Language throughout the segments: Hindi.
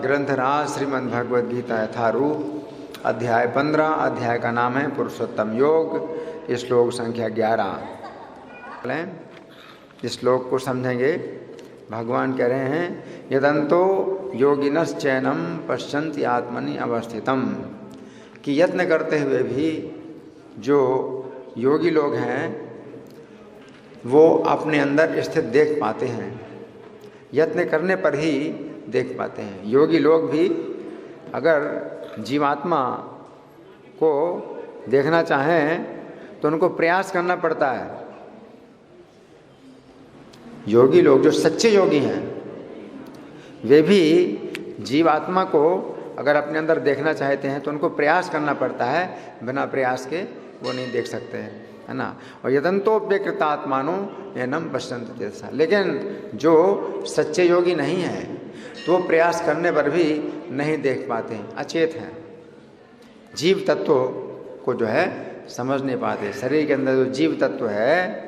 ग्रंथराज श्रीमद् भगवद गीता यथारूप अध्याय 15। अध्याय का नाम है पुरुषोत्तम योग। श्लोक संख्या 11। इस श्लोक को समझेंगे। भगवान कह रहे हैं यदंतो योगिनश्चैनम पश्यन्ति आत्मनि अवस्थितम, कि यत्न करते हुए भी जो योगी लोग हैं वो अपने अंदर स्थित देख पाते हैं। यत्न करने पर ही देख पाते हैं। योगी लोग भी अगर जीवात्मा को देखना चाहें तो उनको प्रयास करना पड़ता है। योगी लोग जो सच्चे योगी हैं वे भी जीवात्मा को अगर अपने अंदर देखना चाहते हैं तो उनको प्रयास करना पड़ता है। बिना प्रयास के वो नहीं देख सकते हैं, है ना। और यदंतोप्यकृतात्मानो नैनम पश्यन्ति चेतसा, लेकिन जो सच्चे योगी नहीं हैं तो वो प्रयास करने पर भी नहीं देख पाते हैं, अचेत हैं। जीव तत्व को जो है समझ नहीं पाते। शरीर के अंदर जो जीव तत्व है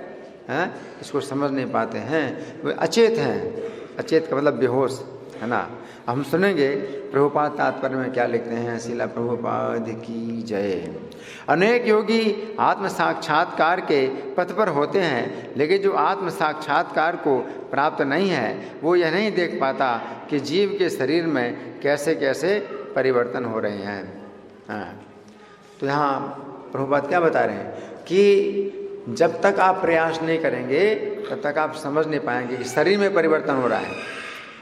इसको समझ नहीं पाते हैं, वे अचेत हैं। अचेत का मतलब बेहोश, है ना। हम सुनेंगे प्रभुपाद तात्पर्य में क्या लिखते हैं। शिला प्रभुपाद की जय। अनेक योगी आत्म साक्षात्कार के पथ पर होते हैं, लेकिन जो आत्म साक्षात्कार को प्राप्त नहीं है वो यह नहीं देख पाता कि जीव के शरीर में कैसे कैसे परिवर्तन हो रहे हैं। तो यहाँ प्रभुपाद क्या बता रहे हैं कि जब तक आप प्रयास नहीं करेंगे तब तक आप समझ नहीं पाएंगे कि शरीर में परिवर्तन हो रहा है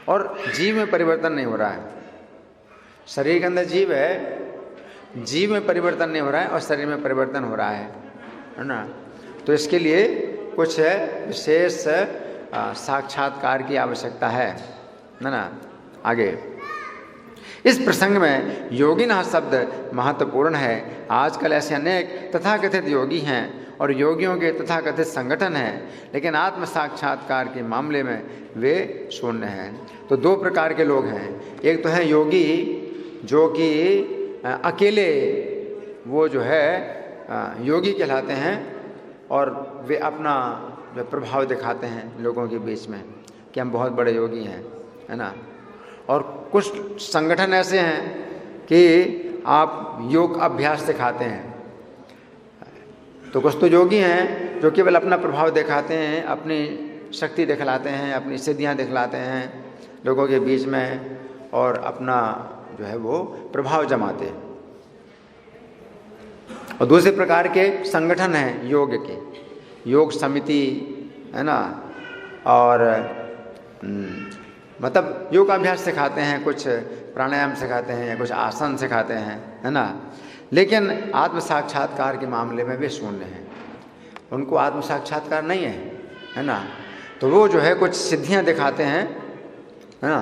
और जीव में परिवर्तन नहीं हो रहा है। शरीर के अंदर जीव है, जीव में परिवर्तन नहीं हो रहा है और शरीर में परिवर्तन हो रहा है ना। तो इसके लिए कुछ विशेष साक्षात्कार की आवश्यकता है ना। आगे इस प्रसंग में योगिनः शब्द महत्वपूर्ण है। आजकल ऐसे अनेक तथाकथित योगी हैं और योगियों के तथाकथित संगठन हैं, लेकिन आत्म साक्षात्कार के मामले में वे शून्य हैं। तो दो प्रकार के लोग हैं। एक तो है योगी जो कि अकेले वो जो है योगी कहलाते हैं और वे अपना जो प्रभाव दिखाते हैं लोगों के बीच में कि हम बहुत बड़े योगी हैं, है ना। और कुछ संगठन ऐसे हैं कि आप योग अभ्यास सिखाते हैं। तो कुछ तो योगी हैं जो केवल अपना प्रभाव दिखाते हैं, अपनी शक्ति दिखलाते हैं, अपनी सिद्धियां दिखलाते हैं लोगों के बीच में और अपना जो है वो प्रभाव जमाते हैं। और दूसरे प्रकार के संगठन हैं योग के, योग समिति, है ना। और मतलब योग अभ्यास सिखाते हैं, कुछ प्राणायाम सिखाते हैं या कुछ आसन सिखाते हैं, है ना। लेकिन आत्म साक्षात्कार के मामले में वे शून्य हैं। उनको आत्म साक्षात्कार नहीं है ना। तो वो जो है कुछ सिद्धियां दिखाते हैं, है ना।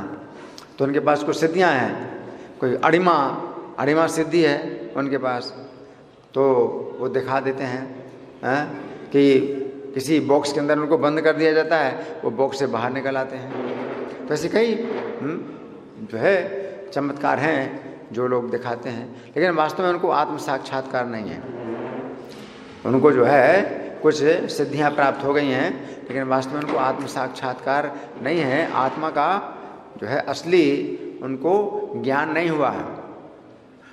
तो उनके पास कुछ सिद्धियां हैं, कोई अड़िमा सिद्धि है उनके पास, तो वो दिखा देते हैं कि किसी बॉक्स के अंदर उनको बंद कर दिया जाता है, वो बॉक्स से बाहर निकल आते हैं। तो ऐसे कई जो है चमत्कार हैं जो लोग दिखाते हैं, लेकिन वास्तव में उनको आत्म साक्षात्कार नहीं है। उनको जो है कुछ सिद्धियां प्राप्त हो गई हैं, लेकिन वास्तव में उनको आत्म साक्षात्कार नहीं है। आत्मा का जो है असली उनको ज्ञान नहीं हुआ है।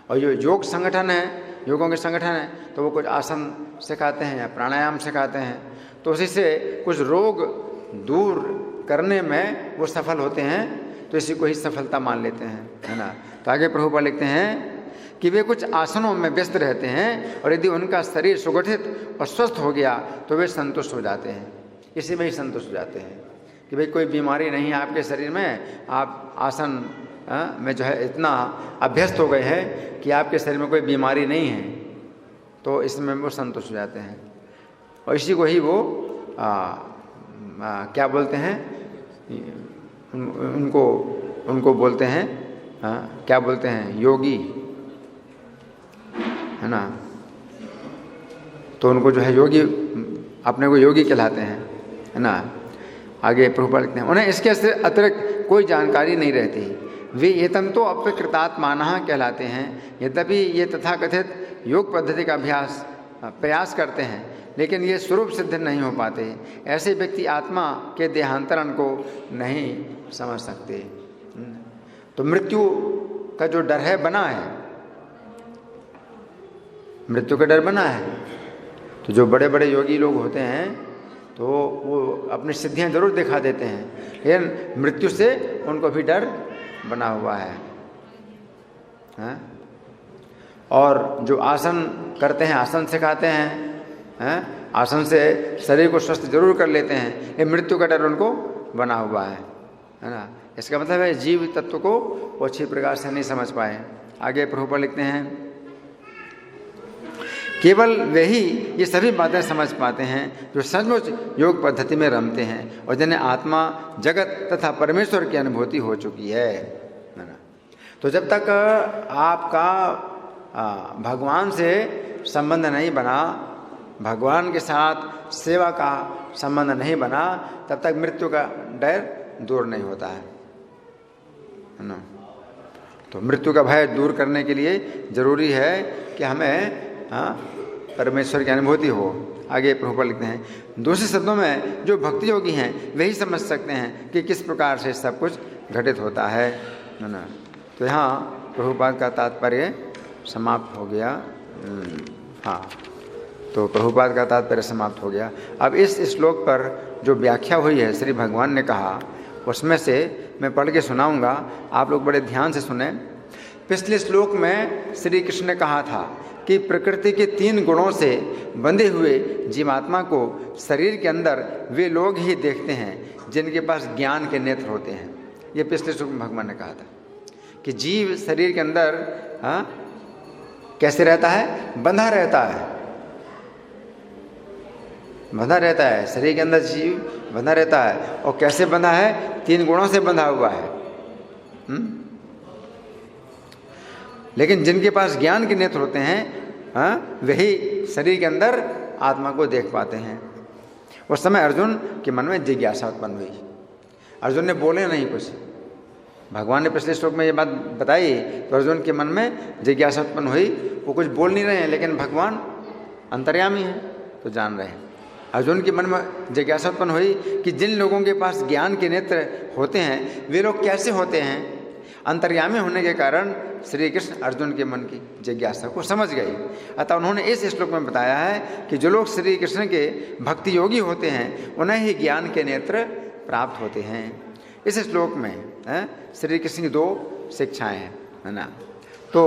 और जो योग संगठन है, योगों के संगठन है, तो वो कुछ आसन सिखाते हैं या प्राणायाम सिखाते हैं, तो उसी से कुछ रोग दूर करने में वो सफल होते हैं। तो इसी को ही सफलता मान लेते हैं, है ना। तो आगे प्रभुपाद लिखते हैं कि वे कुछ आसनों में व्यस्त रहते हैं और यदि उनका शरीर सुगठित और स्वस्थ हो गया तो वे संतुष्ट हो जाते हैं। इसी में ही संतुष्ट हो जाते हैं कि भाई कोई बीमारी नहीं है आपके शरीर में, आप आसन में जो है इतना अभ्यस्त हो गए हैं कि आपके शरीर में कोई बीमारी नहीं है, तो इसमें वो संतुष्ट हो जाते हैं। और इसी को ही वो क्या बोलते हैं, उनको बोलते हैं क्या बोलते हैं, योगी, है ना। तो उनको जो है योगी, अपने को योगी कहलाते हैं, है ना। आगे प्रभुपाद लिखते हैं उन्हें इसके अतिरिक्त कोई जानकारी नहीं रहती। वे एतंतो अपकृतात्मानः कहलाते हैं। यद्यपि ये तथाकथित योग पद्धति का प्रयास करते हैं, लेकिन ये स्वरूप सिद्ध नहीं हो पाते। ऐसे व्यक्ति आत्मा के देहांतरण को नहीं समझ सकते। तो मृत्यु का जो डर है बना है, मृत्यु का डर बना है। तो जो बड़े बड़े योगी लोग होते हैं तो वो अपनी सिद्धियां जरूर दिखा देते हैं, लेकिन मृत्यु से उनको भी डर बना हुआ है। और जो आसन करते हैं, आसन सिखाते हैं, आसन से शरीर को स्वस्थ जरूर कर लेते हैं, ये मृत्यु का डर उनको बना हुआ है ना। इसका मतलब है जीव तत्व को वो अच्छी प्रकार से नहीं समझ पाए। आगे प्रभुपाद लिखते हैं, केवल वही ये सभी बातें समझ पाते हैं जो सचमुच योग पद्धति में रमते हैं और जिन्हें आत्मा, जगत तथा परमेश्वर की अनुभूति हो चुकी है ना। तो जब तक आपका भगवान से संबंध नहीं बना, भगवान के साथ सेवा का संबंध नहीं बना, तब तक मृत्यु का डर दूर नहीं होता है ना। तो मृत्यु का भय दूर करने के लिए जरूरी है कि हमें परमेश्वर की अनुभूति हो। आगे प्रभुपाद लिखते हैं, दूसरे शब्दों में जो भक्ति योगी हैं वही समझ सकते हैं कि किस प्रकार से सब कुछ घटित होता है ना। तो यहाँ प्रभुपाद का तात्पर्य समाप्त हो गया। तो प्रभुपाद का तात्पर्य समाप्त हो गया। अब इस श्लोक पर जो व्याख्या हुई है श्री भगवान ने कहा, उसमें से मैं पढ़ के सुनाऊंगा, आप लोग बड़े ध्यान से सुने। पिछले श्लोक में श्री कृष्ण ने कहा था कि प्रकृति के 3 गुणों से बंधे हुए जीवात्मा को शरीर के अंदर वे लोग ही देखते हैं जिनके पास ज्ञान के नेत्र होते हैं। ये पिछले श्लोक में भगवान ने कहा था कि जीव शरीर के अंदर कैसे रहता है, बंधा रहता है, बंधा रहता है। शरीर के अंदर जीव बंधा रहता है। और कैसे बंधा है? 3 गुणों से बंधा हुआ है। लेकिन जिनके पास ज्ञान के नेत्र होते हैं वही शरीर के अंदर आत्मा को देख पाते हैं। उस समय अर्जुन के मन में जिज्ञासा उत्पन्न हुई। अर्जुन ने बोले नहीं कुछ, भगवान ने पिछले श्लोक में ये बात बताई, तो अर्जुन के मन में जिज्ञासा उत्पन्न हुई। वो कुछ बोल नहीं रहे हैं, लेकिन भगवान अंतर्यामी हैं तो जान रहे हैं। अर्जुन के मन में जिज्ञासा उत्पन्न हुई कि जिन लोगों के पास ज्ञान के नेत्र होते हैं वे लोग कैसे होते हैं। अंतर्यामी होने के कारण श्री कृष्ण अर्जुन के मन की जिज्ञासा को समझ गए। अतः उन्होंने इस श्लोक में बताया है कि जो लोग श्री कृष्ण के भक्ति योगी होते हैं उन्हें ही ज्ञान के नेत्र प्राप्त होते हैं। इस श्लोक में श्री कृष्ण की 2 शिक्षाएं हैं, है ना। तो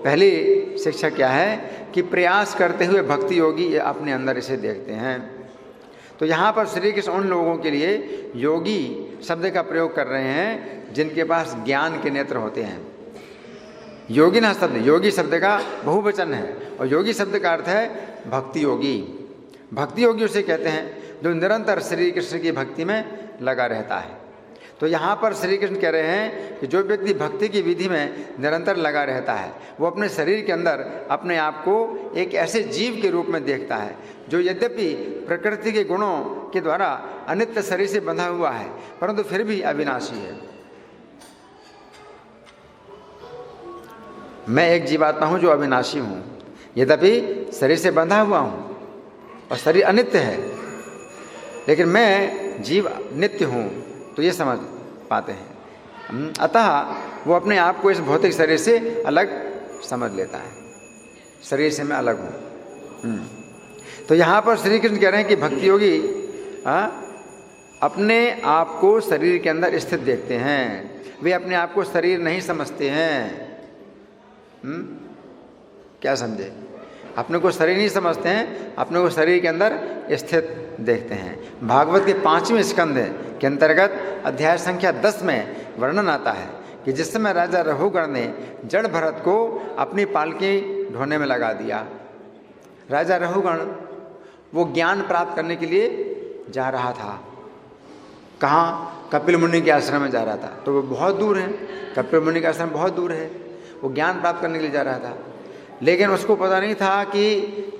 पहली शिक्षा क्या है कि प्रयास करते हुए भक्ति योगी अपने अंदर इसे देखते हैं। तो यहाँ पर श्री कृष्ण उन लोगों के लिए योगी शब्द का प्रयोग कर रहे हैं जिनके पास ज्ञान के नेत्र होते हैं। योगी ना शब्द, योगी शब्द का बहुवचन है और योगी शब्द का अर्थ है भक्ति योगी। भक्ति योगी उसे कहते हैं जो निरंतर श्री कृष्ण की भक्ति में लगा रहता है। तो यहाँ पर श्री कृष्ण कह रहे हैं कि जो व्यक्ति भक्ति की विधि में निरंतर लगा रहता है वो अपने शरीर के अंदर अपने आप को एक ऐसे जीव के रूप में देखता है जो यद्यपि प्रकृति के गुणों के द्वारा अनित्य शरीर से बंधा हुआ है परंतु फिर भी अविनाशी है। मैं एक जीवात्मा हूँ जो अविनाशी हूँ, यद्यपि शरीर से बंधा हुआ हूँ और शरीर अनित्य है, लेकिन मैं जीव नित्य हूँ। तो ये समझ पाते हैं। अतः वो अपने आप को इस भौतिक शरीर से अलग समझ लेता है, शरीर से मैं अलग हूँ। तो यहाँ पर श्री कृष्ण कह रहे हैं कि भक्ति योगी अपने आप को शरीर के अंदर स्थित देखते हैं। वे अपने आप को शरीर नहीं समझते हैं। क्या समझे? अपने को शरीर नहीं समझते हैं, अपने को शरीर के अंदर स्थित देखते हैं। भागवत के 5वें स्कंद के अंतर्गत अध्याय संख्या 10 में वर्णन आता है कि जिस समय राजा रघुगण ने जड़ भरत को अपनी पालकी ढोने में लगा दिया। राजा रघुगण वो ज्ञान प्राप्त करने के लिए जा रहा था। कहाँ? कपिल मुनि के आश्रम में जा रहा था। तो वो बहुत दूर है, कपिल मुनि का आश्रम बहुत दूर है। वो ज्ञान प्राप्त करने के लिए जा रहा था, लेकिन उसको पता नहीं था कि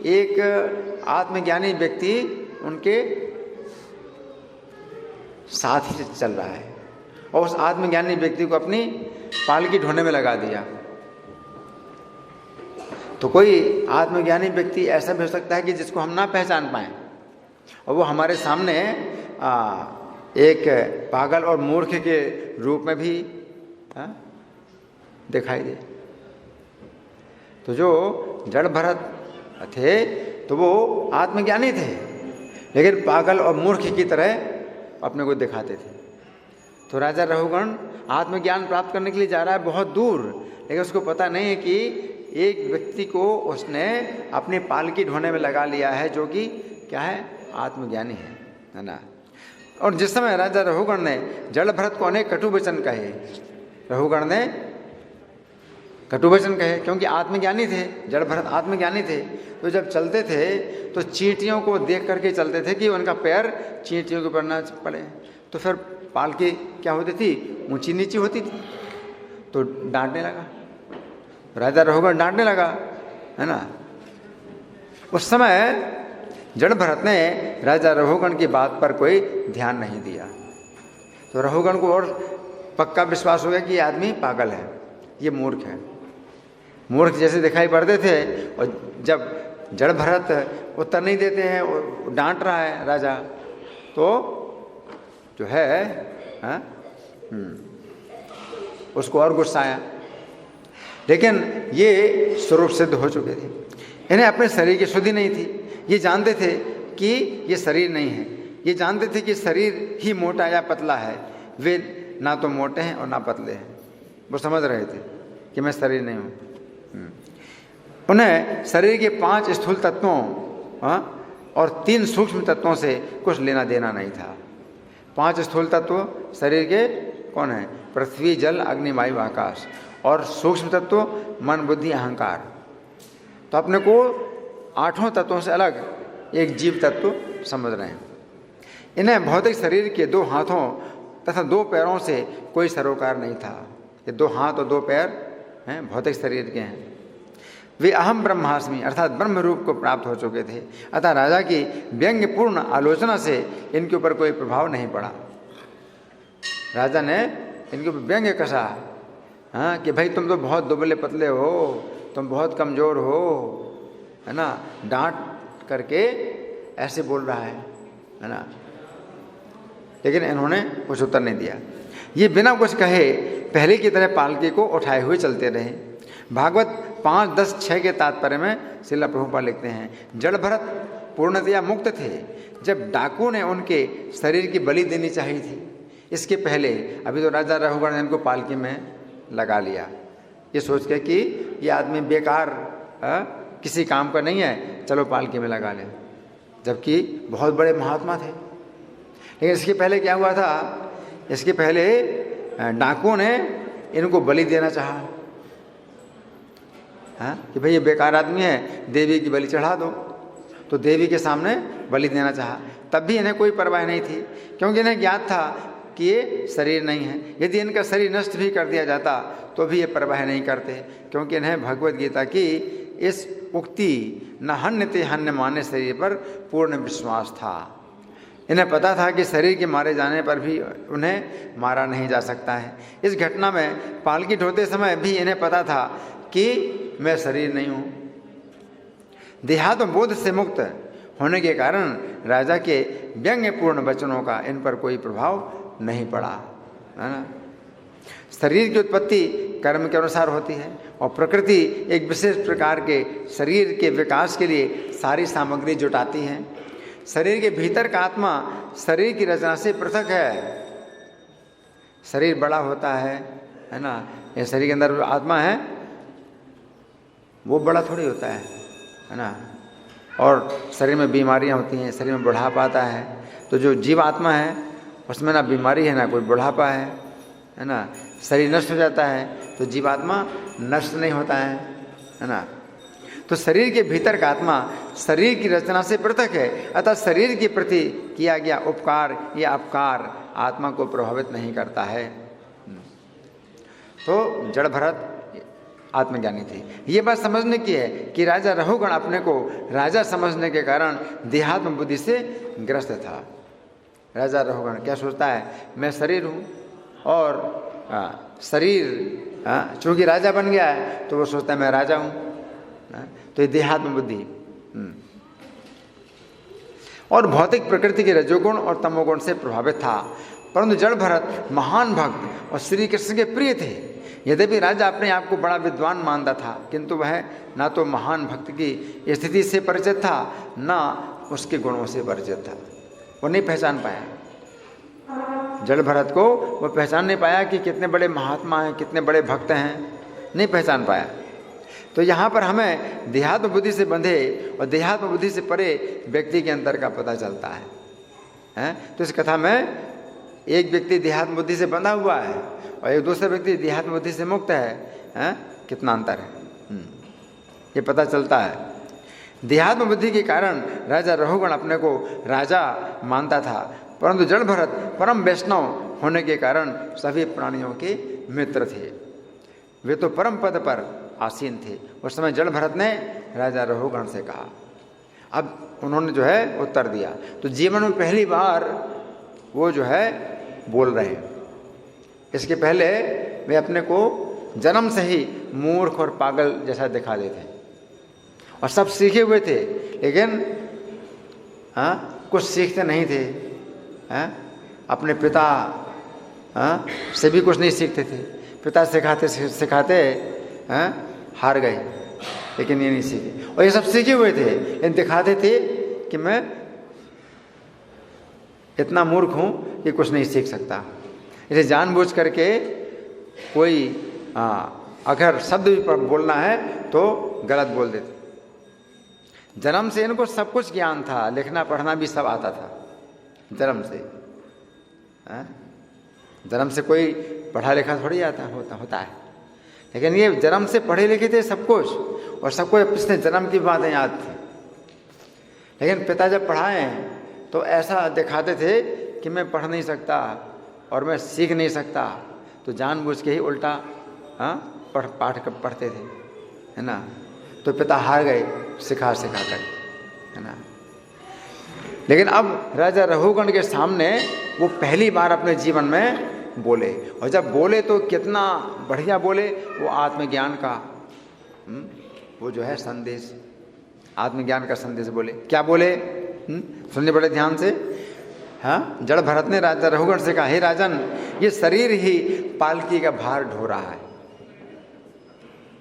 एक आत्मज्ञानी व्यक्ति उनके साथ ही चल रहा है और उस आत्मज्ञानी व्यक्ति को अपनी पालकी ढोने में लगा दिया। तो कोई आत्मज्ञानी व्यक्ति ऐसा भी हो सकता है कि जिसको हम ना पहचान पाएं और वो हमारे सामने एक पागल और मूर्ख के रूप में भी दिखाई दे। तो जो जड़ भरत थे तो वो आत्मज्ञानी थे, लेकिन पागल और मूर्ख की तरह अपने को दिखाते थे। तो राजा रहुगण आत्मज्ञान प्राप्त करने के लिए जा रहा है बहुत दूर, लेकिन उसको पता नहीं है कि एक व्यक्ति को उसने अपनी पालकी ढोने में लगा लिया है, जो कि क्या है, आत्मज्ञानी है ना। और जिस समय राजा रहुगण ने जड़ भरत को अनेक कटु वचन कहे, रहुगण ने कटु वचन कहे क्योंकि आत्मज्ञानी थे, जड़ भरत आत्मज्ञानी थे। तो जब चलते थे तो चींटियों को देख करके चलते थे कि उनका पैर चींटियों के ऊपर ना पड़े। तो फिर पालकी क्या होती थी, ऊंची नीची होती थी। तो डांटने लगा, राजा रहुगण डांटने लगा, है ना। उस समय जड़ भरत ने राजा रहुगण की बात पर कोई ध्यान नहीं दिया। तो रहुगण को और पक्का विश्वास हो गया कि ये आदमी पागल है, ये मूर्ख है। मूर्ख जैसे दिखाई पड़ते थे, और जब जड़ भरत उत्तर नहीं देते हैं, वो डांट रहा है राजा, तो जो है उसको और गुस्सा आया। लेकिन ये स्वरूप सिद्ध हो चुके थे, इन्हें अपने शरीर की शुद्धि नहीं थी। ये जानते थे कि ये शरीर नहीं है, ये जानते थे कि शरीर ही मोटा या पतला है। वे ना तो मोटे हैं और ना पतले हैं, वो समझ रहे थे कि मैं शरीर नहीं हूँ। उन्हें शरीर के 5 स्थूल तत्वों और 3 सूक्ष्म तत्वों से कुछ लेना देना नहीं था। 5 स्थूल तत्व शरीर के कौन है, पृथ्वी, जल, अग्नि, वायु, आकाश, और सूक्ष्म तत्व मन, बुद्धि, अहंकार। तो अपने को 8 तत्वों से अलग एक जीव तत्व समझ रहे हैं। इन्हें भौतिक शरीर के 2 हाथों तथा 2 पैरों से कोई सरोकार नहीं था। ये 2 हाथ और 2 पैर हैं, भौतिक शरीर के हैं। वे अहम ब्रह्मास्मि अर्थात ब्रह्म रूप को प्राप्त हो चुके थे, अतः राजा की व्यंग्यपूर्ण आलोचना से इनके ऊपर कोई प्रभाव नहीं पड़ा। राजा ने इनके ऊपर व्यंग्य कसा, हाँ, कि भाई तुम तो बहुत दुबले पतले हो, तुम बहुत कमज़ोर हो, है ना, डांट करके ऐसे बोल रहा है ना। लेकिन इन्होंने कुछ उत्तर नहीं दिया। ये बिना कुछ कहे पहले की तरह पालकी को उठाए हुए चलते रहे। भागवत 5.10.6 के तात्पर्य में श्रील प्रभुपाद लिखते हैं, जड़ भरत पूर्णतया मुक्त थे जब डाकू ने उनके शरीर की बलि देनी चाहिए थी। इसके पहले अभी तो राजा रहुगण ने इनको पालकी में लगा लिया, ये सोच के कि ये आदमी बेकार किसी काम का नहीं है, चलो पालकी में लगा लें, जबकि बहुत बड़े महात्मा थे। लेकिन इसके पहले क्या हुआ था, इसके पहले डाकुओं ने इनको बलि देना चाहा, हाँ, कि भाई ये बेकार आदमी है, देवी की बलि चढ़ा दो। तो देवी के सामने बलि देना चाहा, तब भी इन्हें कोई परवाह नहीं थी, क्योंकि इन्हें ज्ञात था कि ये शरीर नहीं है। यदि इनका शरीर नष्ट भी कर दिया जाता तो भी ये परवाह नहीं करते, क्योंकि इन्हें भगवद गीता की इस उक्ति न हन्यते हन्य माने शरीर पर पूर्ण विश्वास था। इन्हें पता था कि शरीर के मारे जाने पर भी उन्हें मारा नहीं जा सकता है। इस घटना में पालकी ढोते समय भी इन्हें पता था कि मैं शरीर नहीं हूँ। देहात्म बोध से मुक्त होने के कारण राजा के व्यंग्यपूर्ण वचनों का इन पर कोई प्रभाव नहीं पड़ा, है ना। शरीर की उत्पत्ति कर्म के अनुसार होती है और प्रकृति एक विशेष प्रकार के शरीर के विकास के लिए सारी सामग्री जुटाती है। शरीर के भीतर का आत्मा शरीर की रचना से पृथक है। शरीर बड़ा होता है ना, ये शरीर के अंदर आत्मा है वो बड़ा थोड़ी होता है ना। और शरीर में बीमारियां होती हैं, शरीर में बुढ़ापा आता है। तो जो जीव आत्मा है उसमें ना बीमारी है ना कोई बुढ़ापा है ना। शरीर नष्ट हो जाता है तो जीवात्मा नष्ट नहीं होता है ना। तो शरीर के भीतर का आत्मा शरीर की रचना से पृथक है, अतः शरीर के प्रति किया गया उपकार या अपकार आत्मा को प्रभावित नहीं करता है। तो जड़ भरत आत्मज्ञानी थे। ये बात समझने की है कि राजा रहुगण अपने को राजा समझने के कारण देहात्म बुद्धि से ग्रस्त था। राजा रहुगण क्या सोचता है, मैं शरीर हूँ, और शरीर चूँकि राजा बन गया है तो वो सोचता है मैं राजा हूँ। तो ये देहात्म बुद्धि और भौतिक प्रकृति के रजोगुण और तमोगुण से प्रभावित था। परंतु जड़ भरत महान भक्त और श्री कृष्ण के प्रिय थे। यद्यपि राजा अपने आप को बड़ा विद्वान मानता था, किंतु वह ना तो महान भक्त की स्थिति से परिचित था, ना उसके गुणों से परिचित था। वो नहीं पहचान पाया जड़ भरत को, वो पहचान नहीं पाया कि कितने बड़े महात्मा हैं, कितने बड़े भक्त हैं, नहीं पहचान पाया। तो यहाँ पर हमें देहात्म बुद्धि से बंधे और देहात्म बुद्धि से परे व्यक्ति के अंतर का पता चलता है। तो इस कथा में एक व्यक्ति देहात्म बुद्धि से बंधा हुआ है और एक दूसरा व्यक्ति देहात्म बुद्धि से मुक्त है। कितना अंतर है ये पता चलता है। देहात्म बुद्धि के कारण राजा रहुगण अपने को राजा मानता था, परंतु जड़ भरत परम वैष्णव होने के कारण सभी प्राणियों के मित्र थे। वे तो परम पद पर आसीन थे। उस समय जड़ भरत ने राजा रहुगण से कहा। अब उन्होंने जो है उत्तर दिया। तो जीवन में पहली बार वो जो है बोल रहे हैं। इसके पहले वे अपने को जन्म से ही मूर्ख और पागल जैसा दिखा देते और सब सीखे हुए थे, लेकिन कुछ सीखते नहीं थे। अपने पिता से भी कुछ नहीं सीखते थे। पिता सिखाते सिखाते हार गए, लेकिन ये नहीं सीखे। और ये सब सीखे हुए थे, लेकिन दिखाते थे कि मैं इतना मूर्ख हूँ कि कुछ नहीं सीख सकता। इसे जानबूझ करके कोई अगर शब्द भी पर बोलना है तो गलत बोल देते। जन्म से इनको सब कुछ ज्ञान था, लिखना पढ़ना भी सब आता था जन्म से। जन्म से कोई पढ़ा लिखा थोड़ी होता है, लेकिन ये जन्म से पढ़े लिखे थे सब कुछ, और सबको पिछले जन्म की बातें याद थी। लेकिन पिता जब पढ़ाएं तो ऐसा दिखाते थे कि मैं पढ़ नहीं सकता और मैं सीख नहीं सकता, तो जानबूझ के ही उल्टा पढ़ते थे, है ना। तो पिता हार गए सिखा कर, है ना। लेकिन अब राजा रहुगण के सामने वो पहली बार अपने जीवन में बोले, और जब बोले तो कितना बढ़िया बोले। वो आत्मज्ञान का वो जो है संदेश, आत्मज्ञान का संदेश बोले। क्या बोले सुनने बड़े ध्यान से। जड़ भरत ने राजा रहुगण से कहा, हे राजन, ये शरीर ही पालकी का भार ढो रहा है।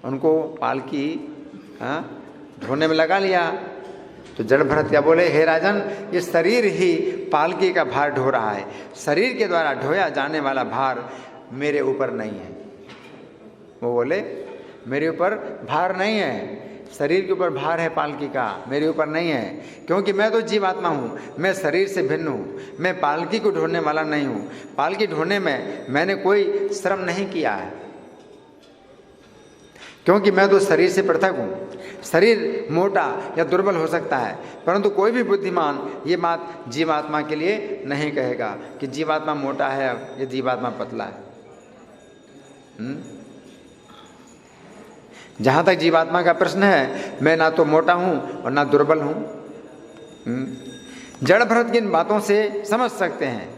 उनको पालकी ढोने में लगा लिया। तो जड़ भरत क्या बोले, हे राजन, ये शरीर ही पालकी का भार ढो रहा है। शरीर के द्वारा ढोया जाने वाला भार मेरे ऊपर नहीं है। वो बोले, मेरे ऊपर भार नहीं है, शरीर के ऊपर भार है पालकी का, मेरे ऊपर नहीं है। क्योंकि मैं तो जीवात्मा हूँ, मैं शरीर से भिन्न हूँ, मैं पालकी को ढोने वाला नहीं हूँ। पालकी ढोने में मैंने कोई श्रम नहीं किया है, क्योंकि मैं तो शरीर से पृथक हूँ। शरीर मोटा या दुर्बल हो सकता है, परंतु कोई भी बुद्धिमान ये बात जीवात्मा के लिए नहीं कहेगा कि जीवात्मा मोटा है या जीवात्मा पतला है। जहाँ तक जीवात्मा का प्रश्न है, मैं ना तो मोटा हूँ और ना दुर्बल हूँ। जड़ भरत की इन बातों से समझ सकते हैं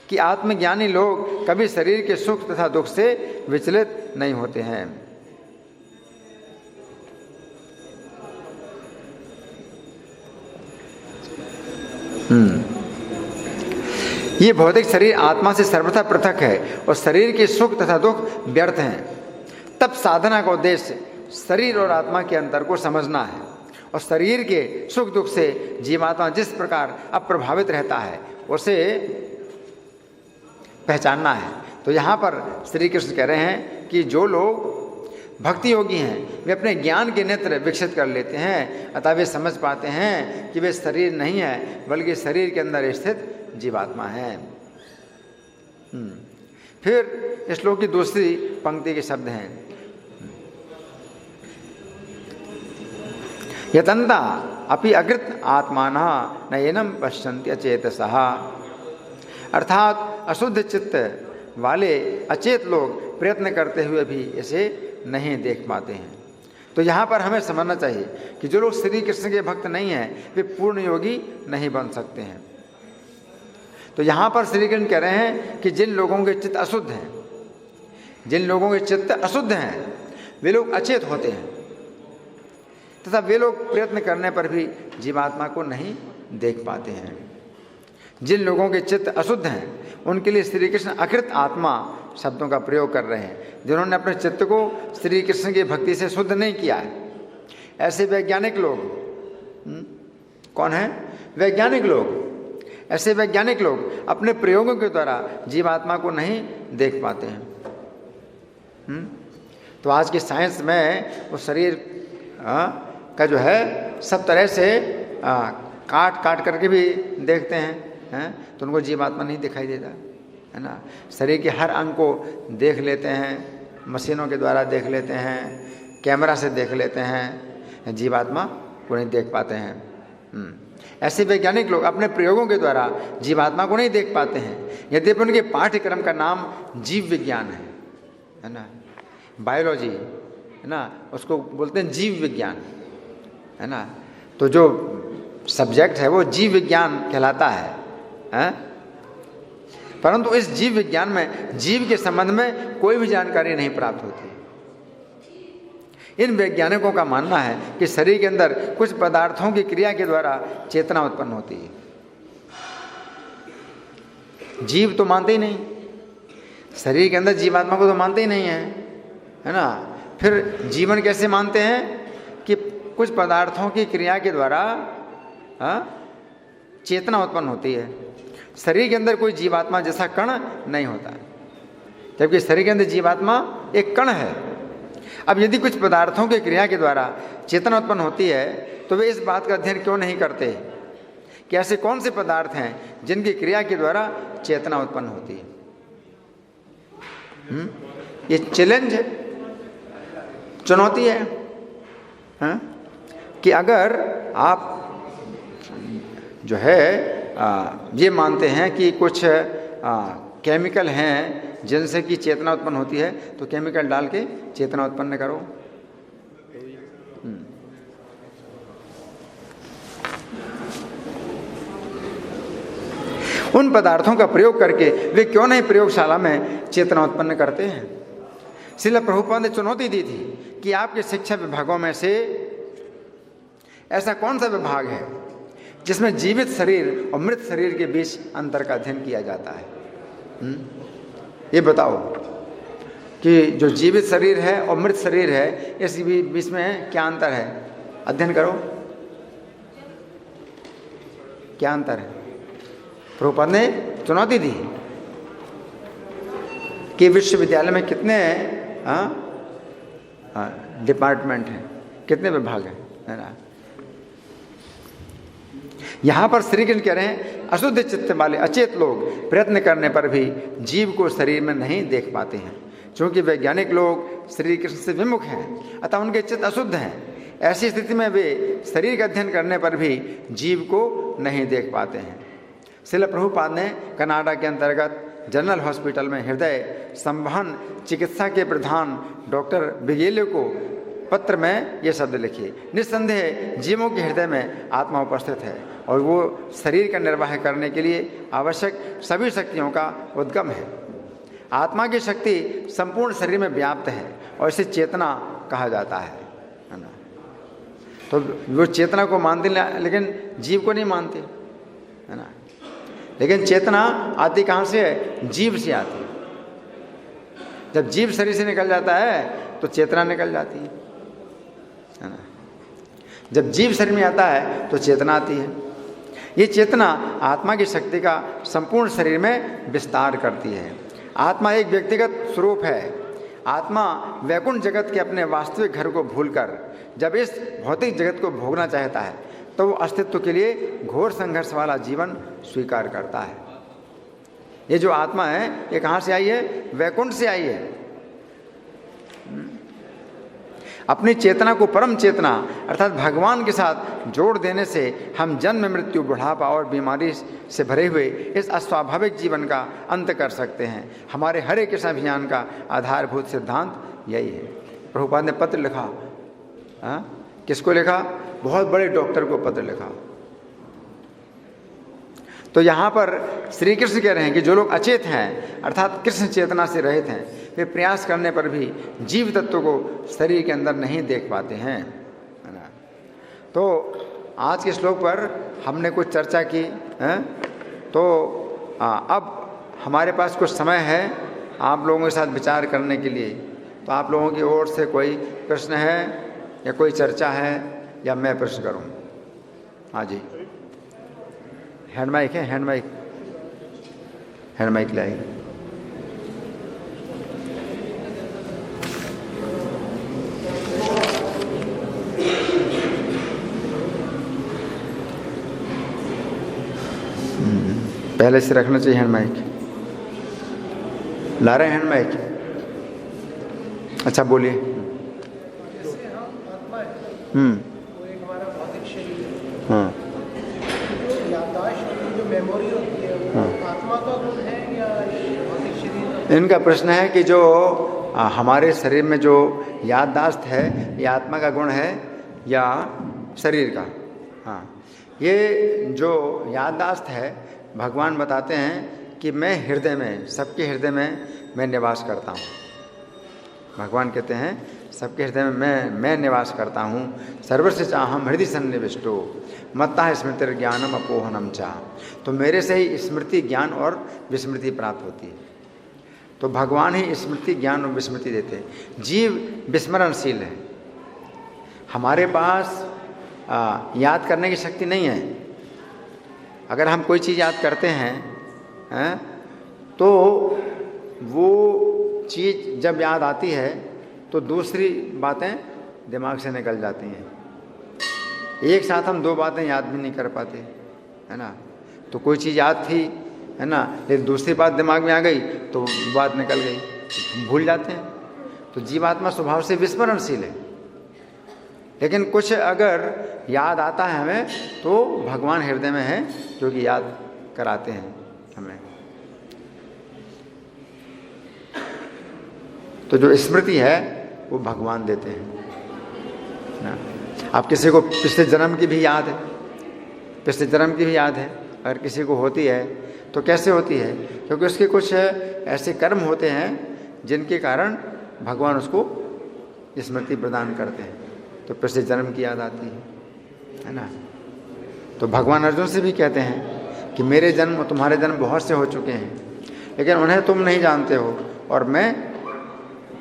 कि आत्मज्ञानी लोग कभी शरीर के सुख तथा दुख से विचलित नहीं होते हैं। ये भौतिक शरीर आत्मा से सर्वथा पृथक है और शरीर के सुख तथा दुख व्यर्थ हैं। तब साधना का उद्देश्य शरीर और आत्मा के अंतर को समझना है और शरीर के सुख दुख से जीवात्मा जिस प्रकार अप्रभावित रहता है उसे पहचानना है। तो यहाँ पर श्री कृष्ण कह रहे हैं कि जो लोग भक्ति योगी हैं वे अपने ज्ञान के नेत्र विकसित कर लेते हैं, अतः वे समझ पाते हैं कि वे शरीर नहीं है बल्कि शरीर के अंदर स्थित जीवात्मा है। फिर इस श्लोक की दूसरी पंक्ति के शब्द हैं, यतन्ता अपि अकृत आत्मानः नयनम पश्यन्ति अचेतसः। अर्थात अशुद्ध चित्त वाले अचेत लोग प्रयत्न करते हुए भी इसे नहीं देख पाते हैं। तो यहाँ पर हमें समझना चाहिए कि जो लोग श्री कृष्ण के भक्त नहीं हैं वे पूर्ण योगी नहीं बन सकते हैं। तो यहाँ पर श्री कृष्ण कह रहे हैं कि जिन लोगों के चित्त अशुद्ध हैं, जिन लोगों के चित्त अशुद्ध हैं, वे लोग अचेत होते हैं तथा वे लोग प्रयत्न करने पर भी जीवात्मा को नहीं देख पाते हैं। जिन लोगों के चित्त अशुद्ध हैं उनके लिए श्री कृष्ण अकृत आत्मा शब्दों का प्रयोग कर रहे हैं, जिन्होंने अपने चित्त को श्री कृष्ण की भक्ति से शुद्ध नहीं किया है। ऐसे वैज्ञानिक लोग कौन है? वैज्ञानिक लोग। ऐसे वैज्ञानिक लोग अपने प्रयोगों के द्वारा जीवात्मा को नहीं देख पाते हैं। तो आज की साइंस में वो शरीर का जो है सब तरह से काट काट करके भी देखते हैं, तो उनको जीवात्मा नहीं दिखाई देता है ना। शरीर के हर अंग को देख लेते हैं, मशीनों के द्वारा देख लेते हैं, कैमरा से देख लेते हैं, जीवात्मा को नहीं देख पाते हैं। ऐसे वैज्ञानिक लोग अपने प्रयोगों के द्वारा जीवात्मा को नहीं देख पाते हैं, यद्यपि उनके पाठ्यक्रम का नाम जीव विज्ञान है ना, बायोलॉजी है ना, उसको बोलते हैं जीव विज्ञान है ना। तो जो सब्जेक्ट है वो जीव विज्ञान कहलाता है। परंतु इस जीव विज्ञान में जीव के संबंध में कोई भी जानकारी नहीं प्राप्त होती। इन वैज्ञानिकों का मानना है कि शरीर के अंदर कुछ पदार्थों की क्रिया के द्वारा चेतना उत्पन्न होती है। जीव तो मानते ही नहीं, शरीर के अंदर जीवात्मा को तो मानते ही नहीं है ना। फिर जीवन कैसे मानते हैं कि कुछ पदार्थों की क्रिया के द्वारा चेतना उत्पन्न होती है। शरीर के अंदर कोई जीवात्मा जैसा कण नहीं होता, जबकि शरीर के अंदर जीवात्मा एक कण है। अब यदि कुछ पदार्थों की क्रिया के द्वारा चेतना उत्पन्न होती है तो वे इस बात का अध्ययन क्यों नहीं करते कि ऐसे कौन से पदार्थ हैं जिनकी क्रिया के द्वारा चेतना उत्पन्न होती है। ये चैलेंज है, चुनौती है, कि अगर आप जो है ये मानते हैं कि कुछ केमिकल हैं जिनसे कि चेतना उत्पन्न होती है, तो केमिकल डाल के चेतना उत्पन्न करो। उन पदार्थों का प्रयोग करके वे क्यों नहीं प्रयोगशाला में चेतना उत्पन्न करते हैं। श्रील प्रभुपाद ने चुनौती दी थी कि आपके शिक्षा विभागों में से ऐसा कौन सा विभाग है जिसमें जीवित शरीर और मृत शरीर के बीच अंतर का अध्ययन किया जाता है। ये बताओ कि जो जीवित शरीर है और मृत शरीर है, इस बीच में क्या अंतर है? अध्ययन करो, क्या अंतर है? प्रभुपाद ने चुनौती दी कि विश्वविद्यालय में कितने डिपार्टमेंट हैं, कितने विभाग हैं, है ना। यहाँ पर श्री कृष्ण कह रहे हैं अशुद्ध चित्त वाले अचेत लोग प्रयत्न करने पर भी जीव को शरीर में नहीं देख पाते हैं। क्योंकि वैज्ञानिक लोग श्री कृष्ण से विमुख हैं, अतः उनके चित्त अशुद्ध हैं। ऐसी स्थिति में वे शरीर का अध्ययन करने पर भी जीव को नहीं देख पाते हैं। श्रील प्रभुपाद ने कनाडा के अंतर्गत जनरल हॉस्पिटल में हृदय संवहन चिकित्सा के प्रधान डॉक्टर बिगेले को पत्र में ये शब्द लिखे, निस्संदेह जीवों के हृदय में आत्मा उपस्थित है और वो शरीर का निर्वाह करने के लिए आवश्यक सभी शक्तियों का उद्गम है। आत्मा की शक्ति संपूर्ण शरीर में व्याप्त है और इसे चेतना कहा जाता है ना। तो वो चेतना को मानते लेकिन जीव को नहीं मानते, है ना। लेकिन चेतना आती कहाँ से है? जीव से आती है। जब जीव शरीर से निकल जाता है तो चेतना निकल जाती है ना। जब जीव शरीर में आता है तो चेतना आती है। ये चेतना आत्मा की शक्ति का संपूर्ण शरीर में विस्तार करती है। आत्मा एक व्यक्तिगत स्वरूप है। आत्मा वैकुंठ जगत के अपने वास्तविक घर को भूलकर जब इस भौतिक जगत को भोगना चाहता है तो वो अस्तित्व के लिए घोर संघर्ष वाला जीवन स्वीकार करता है। ये जो आत्मा है ये कहाँ से आई है? वैकुंठ से आई है। अपनी चेतना को परम चेतना अर्थात भगवान के साथ जोड़ देने से हम जन्म मृत्यु बुढ़ापा और बीमारी से भरे हुए इस अस्वाभाविक जीवन का अंत कर सकते हैं। हमारे हरे कृष्ण अभियान का आधारभूत सिद्धांत यही है। प्रभुपाद ने पत्र लिखा, किसको लिखा? बहुत बड़े डॉक्टर को पत्र लिखा। तो यहाँ पर श्री कृष्ण कह रहे हैं कि जो लोग अचेत हैं अर्थात कृष्ण चेतना से रहित हैं, वे प्रयास करने पर भी जीव तत्व को शरीर के अंदर नहीं देख पाते हैं, है ना। तो आज के श्लोक पर हमने कुछ चर्चा की है। तो अब हमारे पास कुछ समय है आप लोगों के साथ विचार करने के लिए। तो आप लोगों की ओर से कोई प्रश्न है या कोई चर्चा है या मैं प्रश्न करूं? हाँ जी, हैंड माइक है, हैंड माइक लाइए। पहले से रखना चाहिए हैंड माइक। ला रहे हैं हैंड माइक? अच्छा बोलिए। जैसे हम आत्मा है, वो एक हमारा भौतिक शरीर है। हाँ। जो याददाश्त होती है, जो मेमोरी होती है, वो आत्मा का गुण है या भौतिक शरीर? इनका प्रश्न है कि जो हमारे शरीर में जो याददाश्त है ये आत्मा का गुण है या शरीर का? हाँ, ये जो याददाश्त है भगवान बताते हैं कि मैं हृदय में, सबके हृदय में मैं निवास करता हूँ। भगवान कहते हैं सबके हृदय में मैं निवास करता हूँ। सर्वस्य चाहम हृदय सन्निविष्टो मत्ता स्मृति ज्ञानम अपोहनम चाह। तो मेरे से ही स्मृति, ज्ञान और विस्मृति प्राप्त होती है। तो भगवान ही स्मृति, ज्ञान और विस्मृति देते हैं। जीव विस्मरणशील है, हमारे पास याद करने की शक्ति नहीं है। अगर हम कोई चीज़ याद करते हैं तो वो चीज़ जब याद आती है तो दूसरी बातें दिमाग से निकल जाती हैं। एक साथ हम दो बातें याद भी नहीं कर पाते, है ना। तो कोई चीज़ याद थी, है ना, लेकिन दूसरी बात दिमाग में आ गई तो बात निकल गई, तो भूल जाते हैं। तो जीवात्मा स्वभाव से विस्मरणशील है, लेकिन कुछ अगर याद आता है हमें तो भगवान हृदय में है जो कि याद कराते हैं हमें। तो जो स्मृति है वो भगवान देते हैं ना। आप किसी को पिछले जन्म की भी याद है, पिछले जन्म की भी याद है, अगर किसी को होती है तो कैसे होती है? क्योंकि उसके कुछ ऐसे कर्म होते हैं जिनके कारण भगवान उसको स्मृति प्रदान करते हैं, तो पिछले जन्म की याद आती है ना। तो भगवान अर्जुन से भी कहते हैं कि मेरे जन्म और तुम्हारे जन्म बहुत से हो चुके हैं, लेकिन उन्हें तुम नहीं जानते हो और मैं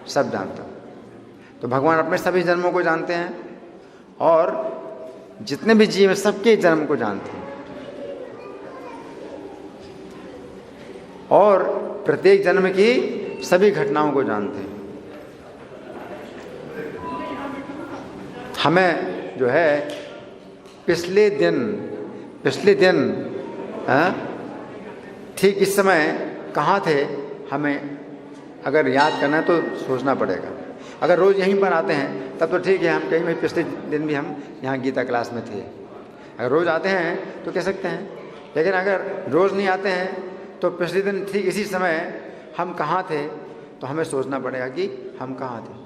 सब जानता हूँ। तो भगवान अपने सभी जन्मों को जानते हैं और जितने भी जीव हैं सबके जन्म को जानते हैं, और प्रत्येक जन्म की सभी घटनाओं को जानते हैं। हमें जो है पिछले दिन ठीक इस समय कहाँ थे, हमें अगर याद करना है तो सोचना पड़ेगा। अगर रोज़ यहीं पर आते हैं तब तो ठीक है, हम कहीं भी पिछले दिन भी हम यहाँ गीता क्लास में थे। अगर रोज़ आते हैं तो कह सकते हैं, लेकिन अगर रोज़ नहीं आते हैं तो पिछले दिन ठीक इसी समय हम कहाँ थे, तो हमें सोचना पड़ेगा कि हम कहाँ थे।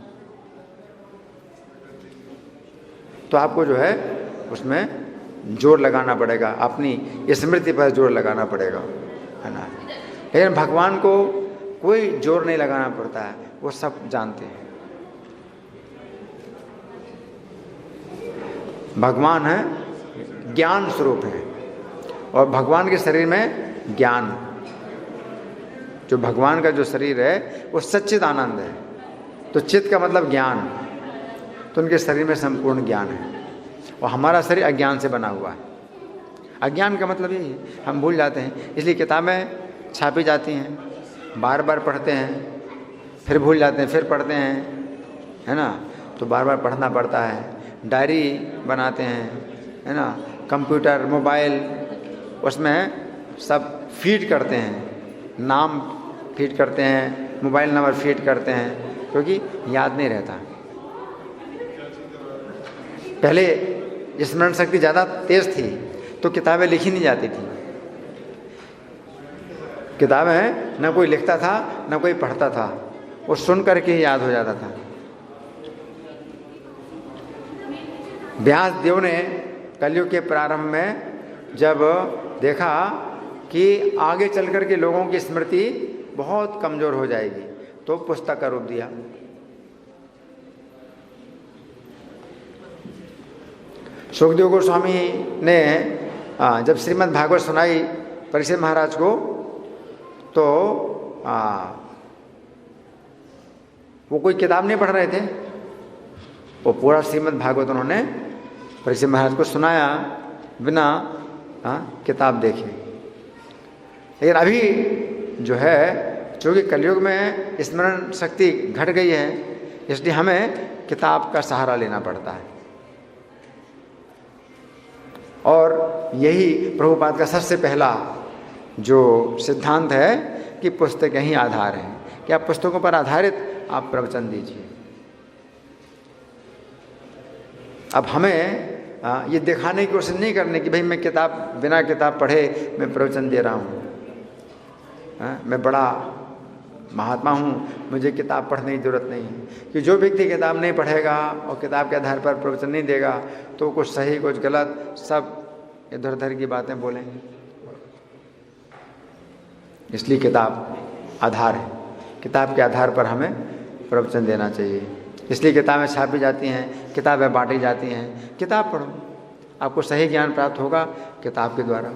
तो आपको जो है उसमें जोर लगाना पड़ेगा, अपनी स्मृति पर जोर लगाना पड़ेगा, है ना। लेकिन भगवान को कोई जोर नहीं लगाना पड़ता है, वो सब जानते हैं। भगवान है ज्ञान स्वरूप है, और भगवान के शरीर में ज्ञान, जो भगवान का जो शरीर है वो सच्चिद आनंद है। तो चित्त का मतलब ज्ञान, तो उनके शरीर में संपूर्ण ज्ञान है, और हमारा शरीर अज्ञान से बना हुआ है। अज्ञान का मतलब यही है, हम भूल जाते हैं, इसलिए किताबें छापी जाती हैं, बार बार पढ़ते हैं, फिर भूल जाते हैं, फिर पढ़ते हैं, है ना। तो बार बार पढ़ना पड़ता है। डायरी बनाते हैं, है ना, कंप्यूटर, मोबाइल, उसमें सब फीड करते हैं, नाम फीड करते हैं, मोबाइल नंबर फीड करते हैं, क्योंकि याद नहीं रहता। पहले स्मरण शक्ति ज़्यादा तेज़ थी तो किताबें लिखी नहीं जाती थी। किताबें न कोई लिखता था न कोई पढ़ता था, वो सुन करके ही याद हो जाता था। व्यास देव ने कलयुग के प्रारंभ में जब देखा कि आगे चल कर के लोगों की स्मृति बहुत कमज़ोर हो जाएगी, तो पुस्तक का रूप दिया। सुखदेव गोस्वामी ने जब श्रीमद् भागवत सुनाई परीक्षित महाराज को, तो वो कोई किताब नहीं पढ़ रहे थे, वो पूरा श्रीमद् भागवत उन्होंने परीक्षित महाराज को सुनाया बिना किताब देखे। लेकिन अभी जो है, चूँकि कलयुग में स्मरण शक्ति घट गई है, इसलिए हमें किताब का सहारा लेना पड़ता है। और यही प्रभुपाद का सबसे पहला जो सिद्धांत है कि पुस्तकें ही आधार हैं, कि आप पुस्तकों पर आधारित आप प्रवचन दीजिए। अब हमें ये दिखाने की कोशिश नहीं करनी कि भाई मैं किताब बिना किताब पढ़े मैं प्रवचन दे रहा हूँ, मैं बड़ा महात्मा हूँ, मुझे किताब पढ़ने की ज़रूरत नहीं है। कि जो व्यक्ति किताब नहीं पढ़ेगा और किताब के आधार पर प्रवचन नहीं देगा तो कुछ सही कुछ गलत सब इधर उधर की बातें बोलेंगे। इसलिए किताब आधार है, किताब के आधार पर हमें प्रवचन देना चाहिए। इसलिए किताबें छापी जाती हैं, किताबें बांटी जाती हैं। किताब पढ़ो, आपको सही ज्ञान प्राप्त होगा किताब के द्वारा।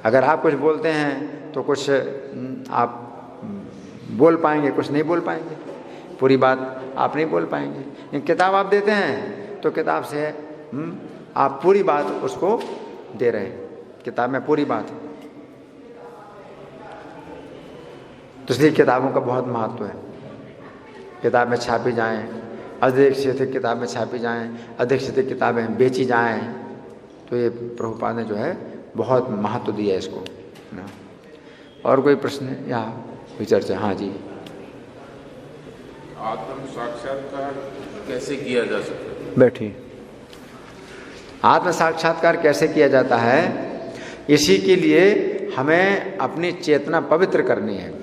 अगर आप कुछ बोलते हैं तो कुछ आप बोल पाएंगे, कुछ नहीं बोल पाएंगे, पूरी बात आप नहीं बोल पाएंगे। लेकिन किताब आप देते हैं तो किताब से आप पूरी बात उसको दे रहे हैं, किताब में पूरी बात है। तो इसलिए किताबों का बहुत महत्व है। किताब में छापी जाएं, अधिक से अधिक किताबें छापी जाएं, अधिक से अधिक किताबें बेची जाएं, तो ये प्रभुपाद ने जो है बहुत महत्व दिया इसको ना। और कोई प्रश्न या कोई चर्चा? हाँ जी। आत्म साक्षात्कार कैसे किया जा सकता है? बैठिए। आत्म साक्षात्कार कैसे किया जाता है, इसी के लिए हमें अपनी चेतना पवित्र करनी है।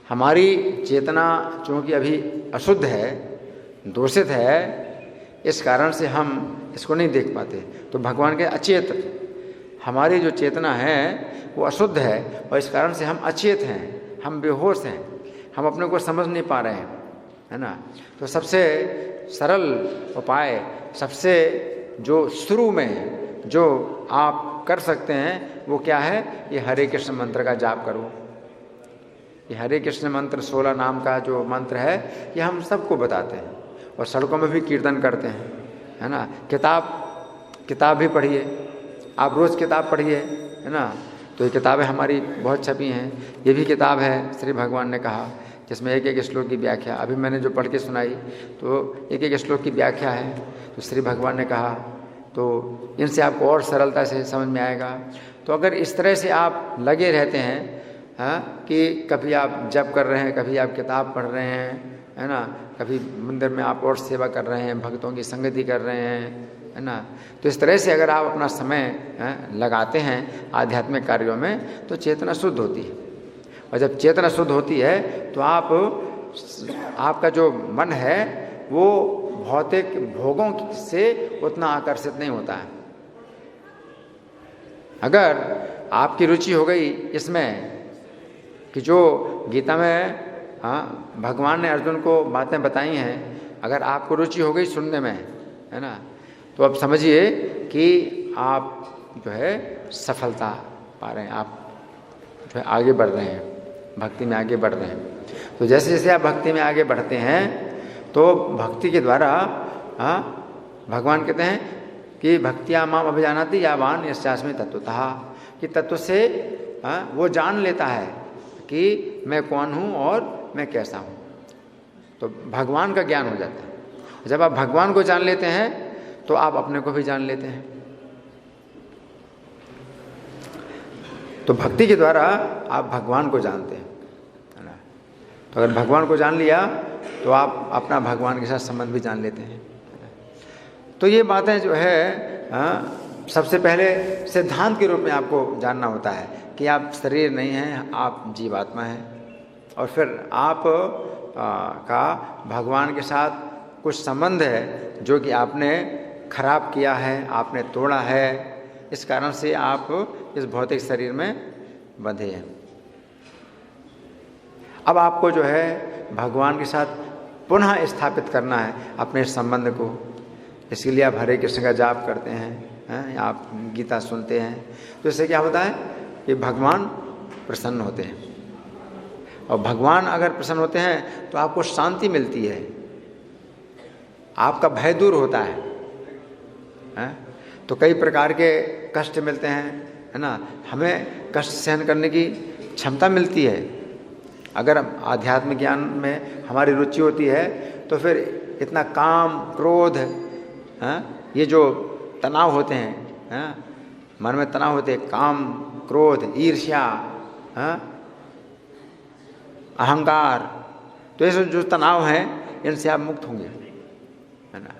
हमारी चेतना चूँकि अभी अशुद्ध है, दूषित है, इस कारण से हम इसको नहीं देख पाते। तो भगवान के अचेत, हमारी जो चेतना है वो अशुद्ध है और इस कारण से हम अचेत हैं, हम बेहोश हैं, हम अपने को समझ नहीं पा रहे हैं, है ना। तो सबसे सरल उपाय, सबसे जो शुरू में जो आप कर सकते हैं वो क्या है, ये हरे कृष्ण मंत्र का जाप करो। ये हरे कृष्ण मंत्र 16 नाम का जो मंत्र है ये हम सबको बताते हैं और सड़कों में भी कीर्तन करते हैं, है ना। किताब भी पढ़िए, आप रोज़ किताब पढ़िए, है ना। तो ये किताबें हमारी बहुत छपी हैं। ये भी किताब है श्री भगवान ने कहा, जिसमें एक एक श्लोक की व्याख्या, अभी मैंने जो पढ़ के सुनाई तो एक एक श्लोक की व्याख्या है। तो श्री भगवान ने कहा, तो इनसे आपको और सरलता से समझ में आएगा। तो अगर इस तरह से आप लगे रहते हैं, हाँ, कि कभी आप जप कर रहे हैं, कभी आप किताब पढ़ रहे हैं, है ना, कभी मंदिर में आप और सेवा कर रहे हैं, भक्तों की संगति कर रहे हैं, है ना। तो इस तरह से अगर आप अपना समय लगाते हैं आध्यात्मिक कार्यों में तो चेतना शुद्ध होती है। और जब चेतना शुद्ध होती है तो आपका जो मन है वो भौतिक भोगों से उतना आकर्षित नहीं होता है। अगर आपकी रुचि हो गई इसमें कि जो गीता में भगवान ने अर्जुन को बातें बताई हैं, अगर आपको रुचि हो गई सुनने में, है ना, तो अब समझिए कि आप जो है सफलता पा रहे हैं, आप जो है आगे बढ़ रहे हैं, भक्ति में आगे बढ़ रहे हैं। तो जैसे जैसे आप भक्ति में आगे बढ़ते हैं तो भक्ति के द्वारा भगवान कहते हैं कि भक्तिया माम अभिजानाति यावान यस्यास्मि तत्वतः, कि तत्व से वो जान लेता है कि मैं कौन हूँ और मैं कैसा हूँ। तो भगवान का ज्ञान हो जाता है। जब आप भगवान को जान लेते हैं तो आप अपने को भी जान लेते हैं। तो भक्ति के द्वारा आप भगवान को जानते हैं, है ना। तो अगर भगवान को जान लिया तो आप अपना भगवान के साथ संबंध भी जान लेते हैं। तो ये बातें जो है सबसे पहले सिद्धांत के रूप में आपको जानना होता है कि आप शरीर नहीं हैं, आप जीवात्मा हैं। और फिर आप का भगवान के साथ कुछ संबंध है जो कि आपने खराब किया है, आपने तोड़ा है, इस कारण से आप इस भौतिक शरीर में बंधे हैं। अब आपको जो है भगवान के साथ पुनः स्थापित करना है अपने संबंध को। इसके लिए आप हरे कृष्ण का जाप करते हैं, आप गीता सुनते हैं। तो इससे क्या होता है कि भगवान प्रसन्न होते हैं। और भगवान अगर प्रसन्न होते हैं तो आपको शांति मिलती है, आपका भय दूर होता है? तो कई प्रकार के कष्ट मिलते हैं, है ना, हमें कष्ट सहन करने की क्षमता मिलती है। अगर आध्यात्मिक ज्ञान में हमारी रुचि होती है तो फिर इतना काम, क्रोध, ये जो तनाव होते हैं, मन में तनाव होते हैं, काम, क्रोध, ईर्ष्या, अहंकार, तो ये जो तनाव हैं इनसे आप मुक्त होंगे, है ना।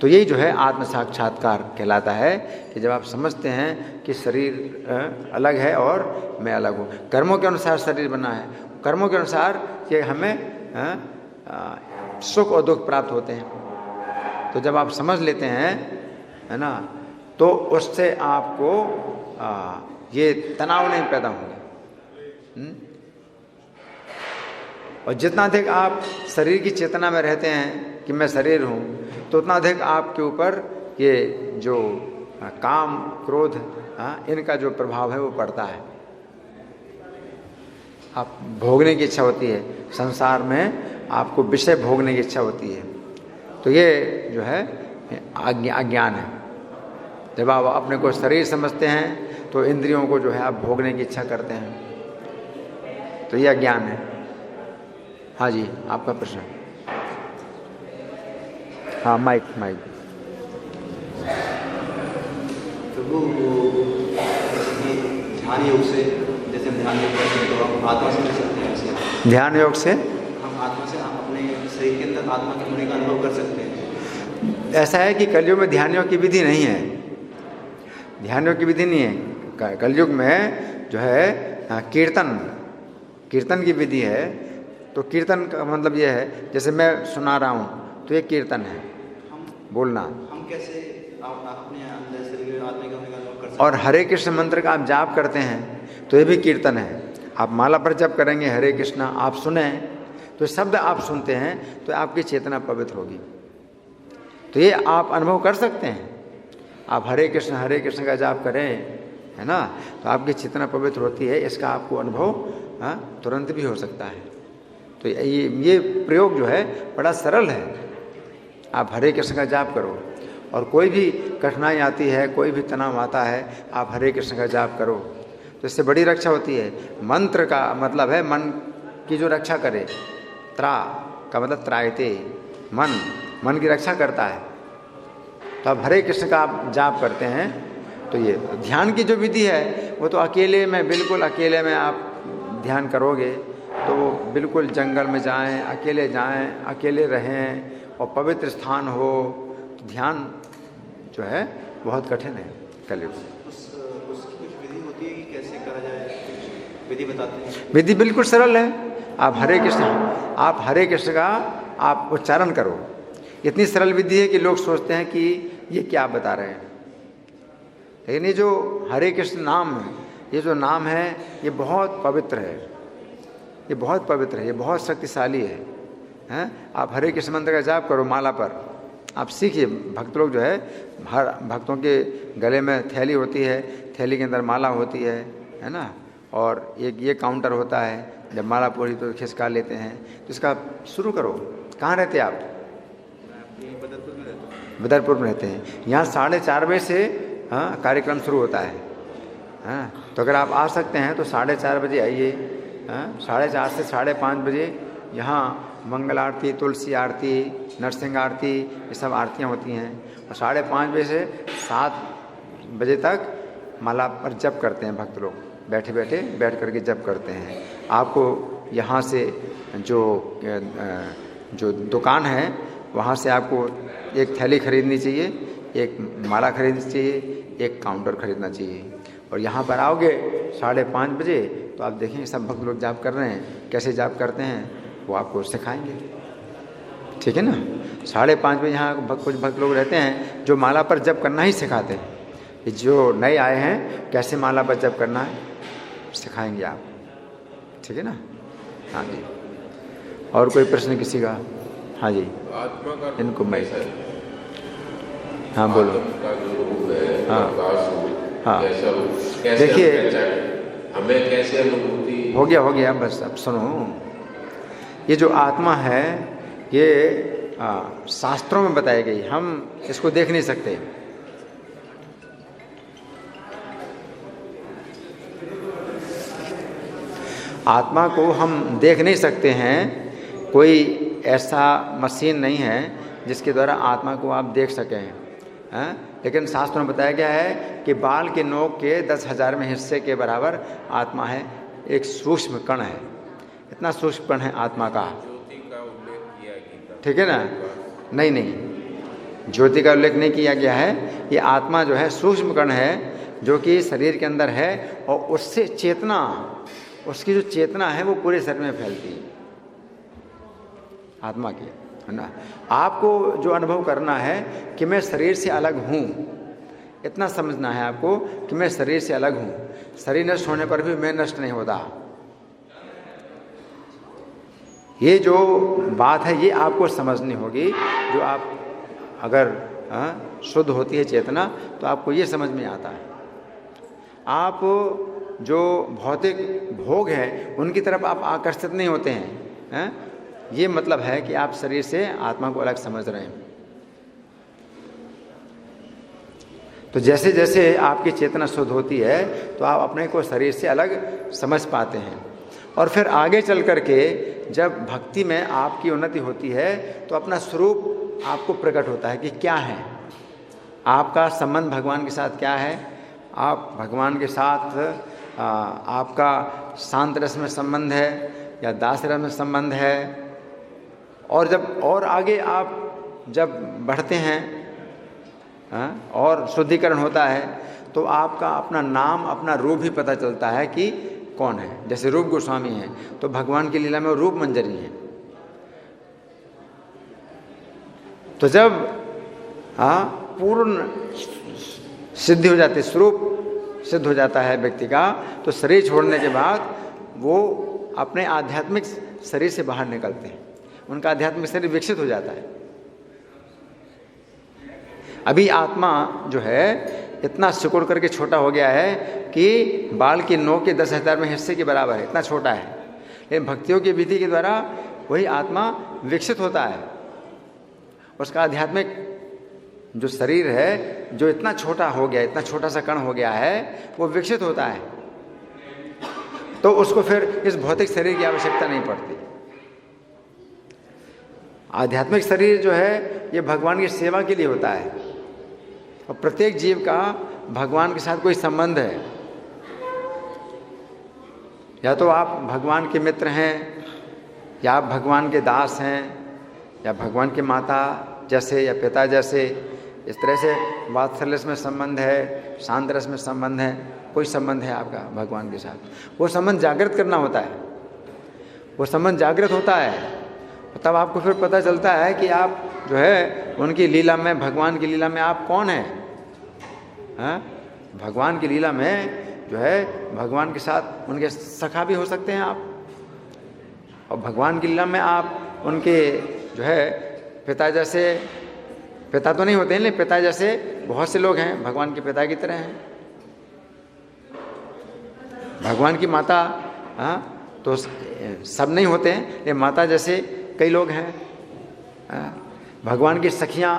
तो यही जो है आत्म साक्षात्कार कहलाता है कि जब आप समझते हैं कि शरीर अलग है और मैं अलग हूँ। कर्मों के अनुसार शरीर बना है, कर्मों के अनुसार ये हमें सुख और दुख प्राप्त होते हैं। तो जब आप समझ लेते हैं, है ना, तो उससे आपको ये तनाव नहीं पैदा होंगे। और जितना अधिक आप शरीर की चेतना में रहते हैं कि मैं शरीर हूँ, तो उतना अधिक आपके ऊपर ये जो काम, क्रोध, इनका जो प्रभाव है वो पड़ता है। आप भोगने की इच्छा होती है, संसार में आपको विषय भोगने की इच्छा होती है। तो ये जो है अज्ञान है। जब आप अपने को शरीर समझते हैं तो इंद्रियों को जो है आप भोगने की इच्छा करते हैं, तो ये अज्ञान है। हाँ जी, आपका प्रश्न। हाँ, माइक। तो वो ध्यान योग से, जैसे हम ध्यान योग करते हैं तो हम आत्मा से मिल सकते हैं उसे। ध्यान योग से हम आत्मा से अपने शरीर के अंदर आत्मा के होने का अनुभव कर सकते हैं। ऐसा है कि कलयुग में ध्यान योग की विधि नहीं है, ध्यान योग की विधि नहीं है। कलयुग में जो है कीर्तन की विधि है। तो कीर्तन का मतलब ये है, जैसे मैं सुना रहा हूँ तो ये कीर्तन है, बोलना। हम कैसे अपने अंदर शरीर में आत्मा के होने का अनुभव कर सकते और हरे कृष्ण मंत्र का आप जाप करते हैं तो ये भी कीर्तन है। आप माला पर जप करेंगे हरे कृष्णा, आप सुने तो शब्द आप सुनते हैं तो आपकी चेतना पवित्र होगी। तो ये आप अनुभव कर सकते हैं। आप हरे कृष्ण का जाप करें, है ना, तो आपकी चेतना पवित्र होती है। इसका आपको अनुभव तुरंत भी हो सकता है। तो ये प्रयोग जो है बड़ा सरल है। आप हरे कृष्ण का जाप करो, और कोई भी कठिनाई आती है, कोई भी तनाव आता है, आप हरे कृष्ण का जाप करो, तो इससे बड़ी रक्षा होती है। मंत्र का मतलब है मन की जो रक्षा करे। त्रा का मतलब त्रायते, मन की रक्षा करता है। तो आप हरे कृष्ण का आप जाप करते हैं तो ये ध्यान की जो विधि है वो तो बिल्कुल अकेले में आप ध्यान करोगे तो बिल्कुल जंगल में जाएं, अकेले रहें और पवित्र स्थान हो, तो ध्यान जो है बहुत कठिन है कलयुग में। उसकी कुछ विधि होती है कि कैसे करा जाए, कुछ विधि बताते हैं? विधि बिल्कुल सरल है। आप हरे कृष्ण का आप उच्चारण करो। इतनी सरल विधि है कि लोग सोचते हैं कि ये क्या बता रहे हैं, लेकिन ये जो हरे कृष्ण नाम है, ये जो नाम है ये बहुत पवित्र है, ये बहुत पवित्र है, ये बहुत शक्तिशाली है, हैं? आप हरे कृष्ण मंत्र का जाप करो माला पर, आप सीखिए। भक्त लोग जो है, हर भक्तों के गले में थैली होती है, थैली के अंदर माला होती है ना, और एक ये काउंटर होता है, जब माला पूरी तो खिसका लेते हैं। तो इसका शुरू करो। कहाँ रहते हैं आप? बदरपुर में रहता हूँ। बदरपुर में रहते हैं। यहाँ 4:30 बजे से कार्यक्रम शुरू होता है। तो अगर आप आ सकते हैं तो 4:30 बजे आइए। 4:30 से 5:30 बजे यहाँ मंगल आरती, तुलसी आरती, नरसिंह आरती, ये सब आरतियाँ होती हैं। और 5:30 बजे से 7 बजे तक माला पर जप करते हैं भक्त लोग, बैठ करके जप करते हैं। आपको यहाँ से जो दुकान है वहाँ से आपको एक थैली खरीदनी चाहिए, एक माला खरीदनी चाहिए, एक काउंटर खरीदना चाहिए। और यहाँ पर आओगे 5:30 बजे तो आप देखेंगे सब भक्त लोग जाप कर रहे हैं। कैसे जाप करते हैं वो आपको सिखाएंगे, ठीक है ना। 5:30 बजे यहाँ कुछ भक्त लोग रहते हैं जो माला पर जप करना ही सिखाते हैं। जो नए आए हैं कैसे माला पर जप करना है सिखाएंगे आप, ठीक है ना। हाँ जी, और कोई प्रश्न किसी का? हाँ जी, आत्मा का इनको मैं कैसा है? हाँ बोलो। आत्मा का जो रूप है, हाँ। प्रकाश रूप, हाँ। कैसा रूप? कैसे देखिए, हम पहचानें? हमें कैसे अनुभूति हो गया बस। अब सुनो, ये जो आत्मा है ये शास्त्रों में बताई गई, हम इसको देख नहीं सकते। आत्मा को हम देख नहीं सकते हैं, कोई ऐसा मशीन नहीं है जिसके द्वारा आत्मा को आप देख सकें, हैं? लेकिन शास्त्रों में बताया गया है कि बाल के नोक के 10,000वें हिस्से के बराबर आत्मा है, एक सूक्ष्म कण है, इतना सूक्ष्म कण है आत्मा का। ज्योति का उल्लेख किया गया, ठीक है ना? नहीं, ज्योति का उल्लेख नहीं किया गया है। ये आत्मा जो है सूक्ष्म कण है जो कि शरीर के अंदर है, और उससे चेतना, उसकी जो चेतना है वो पूरे शरीर में फैलती है आत्मा की, है ना? आपको जो अनुभव करना है कि मैं शरीर से अलग हूँ, इतना समझना है आपको कि मैं शरीर से अलग हूँ। शरीर नष्ट होने पर भी मैं नष्ट नहीं होता। ये जो बात है ये आपको समझनी होगी। जो आप अगर शुद्ध होती है चेतना तो आपको ये समझ में आता है। आप जो भौतिक भोग है उनकी तरफ आप आकर्षित नहीं होते हैं, ये मतलब है कि आप शरीर से आत्मा को अलग समझ रहे हैं। तो जैसे जैसे आपकी चेतना शुद्ध होती है तो आप अपने को शरीर से अलग समझ पाते हैं, और फिर आगे चल करके जब भक्ति में आपकी उन्नति होती है तो अपना स्वरूप आपको प्रकट होता है कि क्या है आपका संबंध भगवान के साथ, क्या है आप भगवान के साथ, आपका शांत रस में संबंध है या दास रस में संबंध है। और जब और आगे आप जब बढ़ते हैं और शुद्धिकरण होता है तो आपका अपना नाम, अपना रूप भी पता चलता है कि कौन है। जैसे रूप गोस्वामी हैं तो भगवान की लीला में वो रूप मंजरी हैं। तो जब पूर्ण सिद्धि हो जाती है, स्वरूप सिद्ध हो जाता है व्यक्ति का, तो शरीर छोड़ने के बाद वो अपने आध्यात्मिक शरीर से बाहर निकलते हैं, उनका आध्यात्मिक शरीर विकसित हो जाता है। अभी आत्मा जो है इतना सिकुड़ करके छोटा हो गया है कि बाल की नोक के 10,000वें हिस्से के बराबर है, इतना छोटा है। लेकिन भक्तियों की विधि के द्वारा वही आत्मा विकसित होता है, उसका आध्यात्मिक जो शरीर है जो इतना छोटा हो गया, इतना छोटा सा कण हो गया है, वो विकसित होता है। तो उसको फिर इस भौतिक शरीर की आवश्यकता नहीं पड़ती। आध्यात्मिक शरीर जो है ये भगवान की सेवा के लिए होता है, और प्रत्येक जीव का भगवान के साथ कोई संबंध है। या तो आप भगवान के मित्र हैं, या आप भगवान के दास हैं, या भगवान के माता जैसे या पिता जैसे, इस तरह से वात्सल्य में संबंध है, शांत रस में संबंध है, कोई संबंध है आपका भगवान के साथ। वो संबंध जागृत करना होता है, वो संबंध जागृत होता है, तब आपको फिर पता चलता है कि आप जो है उनकी लीला में, भगवान की लीला में आप कौन हैं। भगवान की लीला में जो है भगवान के साथ उनके सखा भी हो सकते हैं आप, और भगवान की लीला में आप उनके जो है पिता जैसे, पिता तो नहीं होते हैं लेकिन पिता जैसे बहुत से लोग हैं, भगवान के पिता की तरह हैं। भगवान की माता तो सब नहीं होते हैं, लेकिन माता जैसे कई लोग हैं। भगवान की सखियाँ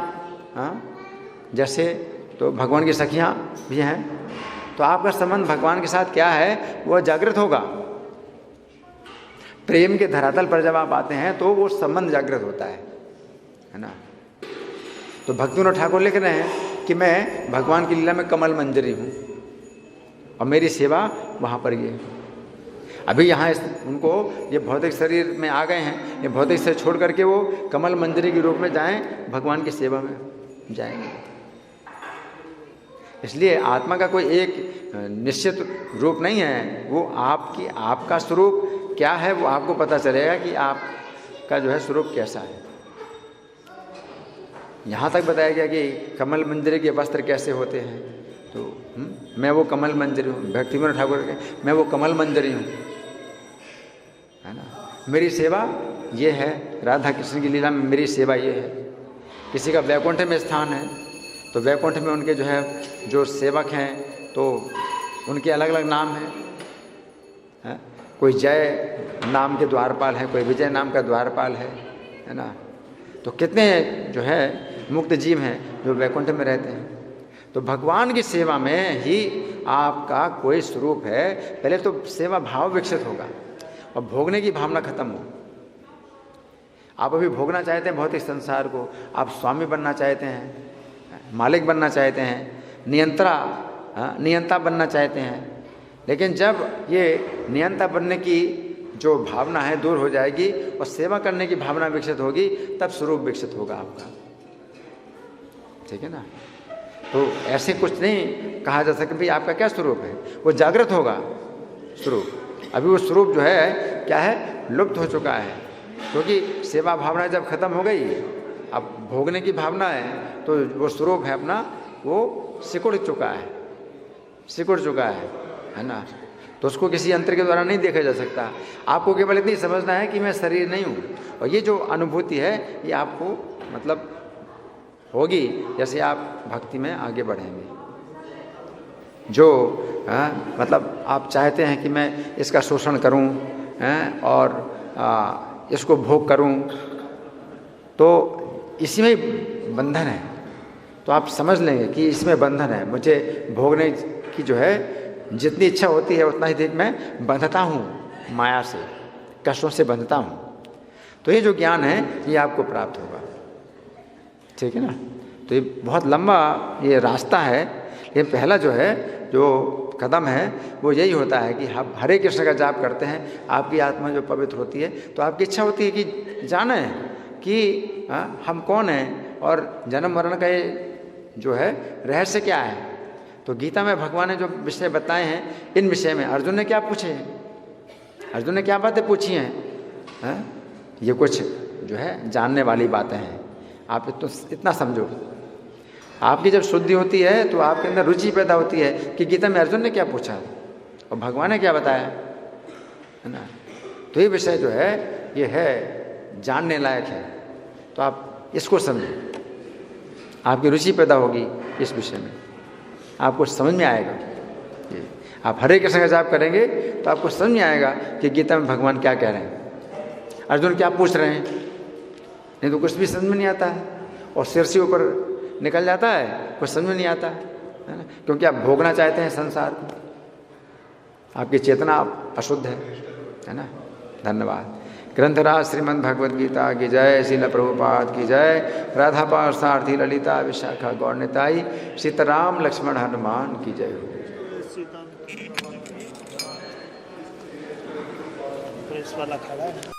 जैसे, तो भगवान की सखियाँ भी हैं। तो आपका संबंध भगवान के साथ क्या है वह जागृत होगा। प्रेम के धरातल पर जब आप आते हैं तो वो संबंध जागृत होता है ना। तो भक्तिविनोद ठाकुर लिख रहे हैं कि मैं भगवान की लीला में कमल मंजरी हूँ और मेरी सेवा वहाँ पर ये। अभी यहाँ उनको ये भौतिक शरीर में आ गए हैं, ये भौतिक शरीर छोड़ करके वो कमल मंजरी के रूप में जाएं, भगवान की सेवा में जाएंगे। इसलिए आत्मा का कोई एक निश्चित रूप नहीं है, वो आपका स्वरूप क्या है वो आपको पता चलेगा कि आपका जो है स्वरूप कैसा है। यहाँ तक बताया गया कि कमल मंजरी के वस्त्र कैसे होते हैं, तो मैं वो कमल मंजरी हूँ, भक्तिविनोद ठाकुर के मैं वो कमल मंजरी हूँ, है ना। मेरी सेवा ये है, राधा कृष्ण की लीला में मेरी सेवा ये है। किसी का वैकुंठ में स्थान है तो वैकुंठ में उनके जो है जो सेवक हैं तो उनके अलग अलग नाम हैं, है? कोई जय नाम के द्वारपाल है, कोई विजय नाम का द्वारपाल है ना। तो कितने जो है मुक्त जीव हैं जो वैकुंठ में रहते हैं। तो भगवान की सेवा में ही आपका कोई स्वरूप है। पहले तो सेवा भाव विकसित होगा और भोगने की भावना खत्म हो। आप अभी भोगना चाहते हैं भौतिक संसार को, आप स्वामी बनना चाहते हैं, मालिक बनना चाहते हैं, नियंता बनना चाहते हैं। लेकिन जब ये नियंता बनने की जो भावना है दूर हो जाएगी और सेवा करने की भावना विकसित होगी, तब स्वरूप विकसित होगा आपका। ठीक है ना। तो ऐसे कुछ नहीं कहा जा सकता भाई आपका क्या स्वरूप है, वो जागृत होगा स्वरूप। अभी वो स्वरूप जो है क्या है, लुप्त हो चुका है, क्योंकि सेवा भावना जब खत्म हो गई, अब भोगने की भावना है, तो वो स्वरूप है अपना वो सिकुड़ चुका है ना। तो उसको किसी यंत्र के द्वारा नहीं देखा जा सकता। आपको केवल इतनी समझना है कि मैं शरीर नहीं हूँ, और ये जो अनुभूति है ये आपको मतलब होगी जैसे आप भक्ति में आगे बढ़ेंगे। जो मतलब आप चाहते हैं कि मैं इसका शोषण करूं और इसको भोग करूं, तो इसी में बंधन है। तो आप समझ लेंगे कि इसमें बंधन है, मुझे भोगने की जो है जितनी इच्छा होती है उतना ही देर मैं बंधता हूँ, माया से, कष्टों से बंधता हूँ। तो ये जो ज्ञान है ये आपको प्राप्त होगा। ठीक है ना। तो ये बहुत लंबा ये रास्ता है। ये पहला जो है जो कदम है वो यही होता है कि आप हरे कृष्ण का जाप करते हैं, आपकी आत्मा जो पवित्र होती है, तो आपकी इच्छा होती है कि जाने कि हम कौन हैं और जन्म मरण का ये जो है रहस्य क्या है। तो गीता में भगवान ने जो विषय बताए हैं, इन विषय में अर्जुन ने क्या पूछे, अर्जुन ने क्या बातें पूछी हैं, ये कुछ जो है जानने वाली बातें हैं। आप तो इतना समझो, आपकी जब शुद्धि होती है तो आपके अंदर रुचि पैदा होती है कि गीता में अर्जुन ने क्या पूछा और भगवान ने क्या बताया, है ना। तो ये विषय जो है ये है जानने लायक है। तो आप इसको समझें, आपकी रुचि पैदा होगी इस विषय में, आपको समझ में आएगा। आप हरे कृष्ण का जाप करेंगे तो आपको समझ में आएगा कि गीता में भगवान क्या कह रहे हैं, अर्जुन क्या पूछ रहे हैं। नहीं तो कुछ भी समझ में नहीं आता है और सिर से ऊपर निकल जाता है, कुछ समझ में नहीं आता है ना, क्योंकि आप भोगना चाहते हैं संसार को, आपकी चेतना अशुद्ध है ना। धन्यवाद। ग्रंथराज श्रीमद् भगवद गीता की जय, श्रील प्रभुपाद की जय, राधा पार्थसारथी ललिता विशाखा गौर निताई, सीताराम लक्ष्मण हनुमान की जय हो। वाला खड़ा है।